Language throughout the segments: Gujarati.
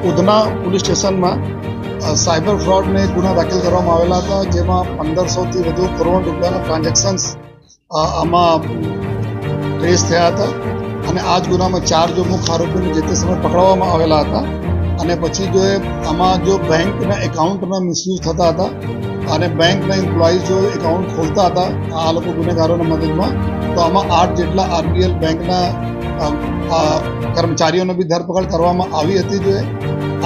ઉધના પોલીસ સ્ટેશનમાં સાયબર ફ્રોડને ગુના દાખલ કરવામાં આવેલા હતા, જેમાં 1500થી વધુ કરોડ રૂપિયાના ટ્રાન્ઝેક્શન્સ આમાં ટ્રેસ થયા હતા. અને આ જ ગુનામાં 4 મુખ્ય આરોપીને જે તે સમયે પકડવામાં આવેલા હતા. અને પછી આમાં બેંકના એકાઉન્ટના મિસયુઝ થતા હતા અને બેંકના એમ્પ્લોઈઝ એકાઉન્ટ ખોલતા હતા આ લોકો ગુનેગારોના મદદમાં. તો આમાં 8 જેટલા આરબીએલ બેંકના કર્મચારીઓને બી ધરપકડ કરવામાં આવી હતી.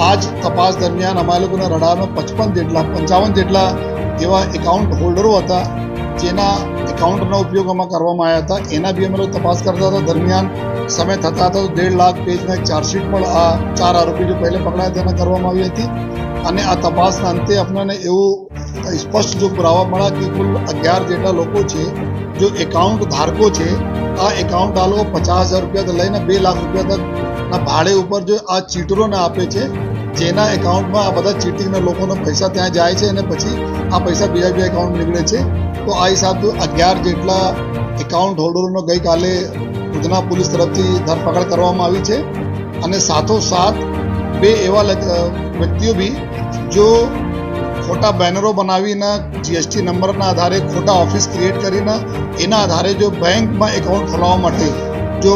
આ જ તપાસ દરમિયાન અમારા લોકોના રડારમાં 55 જેટલા એવા એકાઉન્ટ હોલ્ડરો હતા જેના એકાઉન્ટનો ઉપયોગ આમાં કરવામાં આવ્યા હતા. એના બી અમે લોકો તપાસ કરતા હતા. દરમિયાન સમય થતા હતા તો 1.5 લાખ પેજના એક ચાર્જશીટ પણ આ 4 આરોપી જો પહેલે પકડાયા તેના કરવામાં આવી હતી. અને આ તપાસના અંતે આપણને એવું સ્પષ્ટ પુરાવા મળ્યા કે કુલ 11 જેટલા લોકો છે જો એકાઉન્ટ ધારકો છે. આ એકાઉન્ટ આ લોકો 50,000 રૂપિયાથી લઈને 2 લાખ રૂપિયા તકના ભાડે ઉપર આ ચીટરોને આપે છે, જેના એકાઉન્ટમાં આ બધા ચીટિંગના લોકોના પૈસા ત્યાં જાય છે અને પછી આ પૈસા બીજા એકાઉન્ટ નીકળે છે. તો આ હિસાબથી 11 જેટલા એકાઉન્ટ હોલ્ડરોનો ગઈકાલે ઉધના પોલીસ તરફથી ધરપકડ કરવામાં આવી છે. અને સાથોસાથ 2 એવા વ્યક્તિઓ બી જો ખોટા બેનરો બનાવીને જીએસટી નંબરના આધારે ખોટા ઓફિસ ક્રિએટ કરીને એના આધારે જો બેંકમાં એકાઉન્ટ ખોલાવવા માટે જો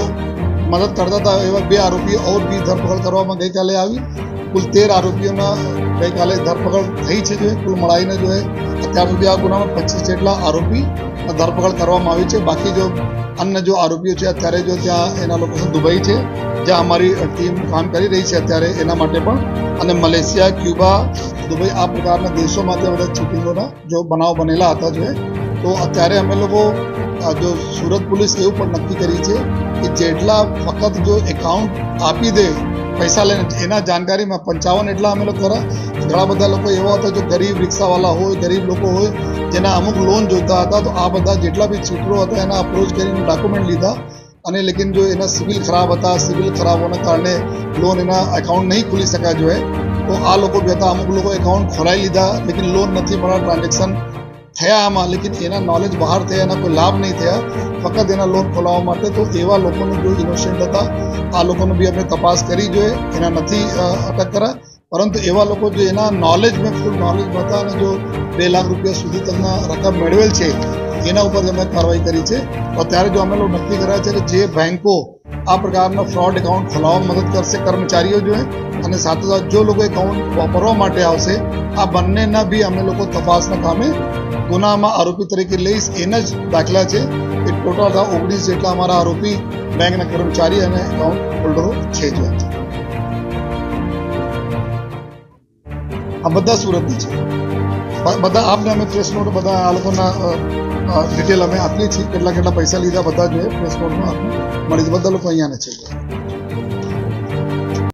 મદદ કરતા હતા એવા 2 આરોપીઓ ઓર બી ધરપકડ કરવામાં ગઈકાલે આવી. કુલ 13 આરોપીઓના ગઈકાલે ધરપકડ થઈ છે. કુલ મળાઈને અત્યાર સુધી આ ગુનામાં 25 જેટલા આરોપી ધરપકડ કરવામાં આવી છે. બાકી અન્ય આરોપીઓ છે અત્યારે ત્યાં એના લોકેશન દુબઈ છે, જ્યાં અમારી ટીમ કામ કરી રહી છે અત્યારે એના માટે પણ. અને મલેશિયા, ક્યુબા, દુબઈ આ પ્રકારના દેશોમાં ત્યાં બધા ચીટિંગોના બનાવ બનેલા હતા. તો અત્યારે અમે લોકો સુરત પોલીસ એવું પણ નક્કી કરી છે કે જેટલા ફક્ત એકાઉન્ટ આપી દે પૈસા લઈને એના જાણકારીમાં 55 એટલા અમે લોકો ખરા. ઘણા બધા લોકો એવા હતા જો ગરીબ રિક્ષાવાળા હોય, ગરીબ લોકો હોય જેના અમુક લોન જોઈતા હતા. તો આ બધા જેટલા બી ચીટરો હતા એના અપ્રોચ કરીને ડોક્યુમેન્ટ લીધા. અને લેકિન એના સિવિલ ખરાબ હતા, સિવિલ ખરાબ હોવાના કારણે લોન એના એકાઉન્ટ નહીં ખુલી શક્યા. તો આ લોકો બી હતા, અમુક લોકો એકાઉન્ટ ખોલાવી લીધા લેકિન લોન નથી મળ્યા, ટ્રાન્ઝેક્શન થયા આમાં લેકિન એના નોલેજ બહાર થયા, એના કોઈ લાભ નહીં થયા ફક્ત એના લોન ખોલાવવા માટે. તો એવા લોકોને ઇનોસેન્ટ હતા આ લોકોને બી અમે તપાસ કરી એના નથી અટક કર્યા. પરંતુ એવા લોકો એના નોલેજમાં ફૂલ નોલેજ હતા અને 2 લાખ રૂપિયા સુધી તકના રકમ મેળવેલ છે એના ઉપર અમે કાર્યવાહી કરી છે. અત્યારે અમે લોકો નક્કી કર્યા છે કે જે બેંકો આ પ્રકારના ફ્રોડ એકાઉન્ટ ખોલાવવામાં મદદ કરશે કર્મચારીઓ અને સાથોસાથ જો લોકો એકાઉન્ટ વાપરવા માટે આવશે આ બંનેના બી અમે લોકો તપાસના કામે ગુનામાં આરોપી તરીકે લઈશ. એના જ દાખલા છે કે ટોટલ 19 જેટલા અમારા આરોપી બેંકના કર્મચારી અને એકાઉન્ટ હોલ્ડરો છે. આ બધા સુરતની છે. બધા આપને અમે પ્રેસ નોટ બધા આ લોકોના ડિટેલ અમે આપીએ છીએ, કેટલા પૈસા લીધા બધા પ્રેસ નોટમાં આપને મળી. બધા લોકો અહીંયાને છે.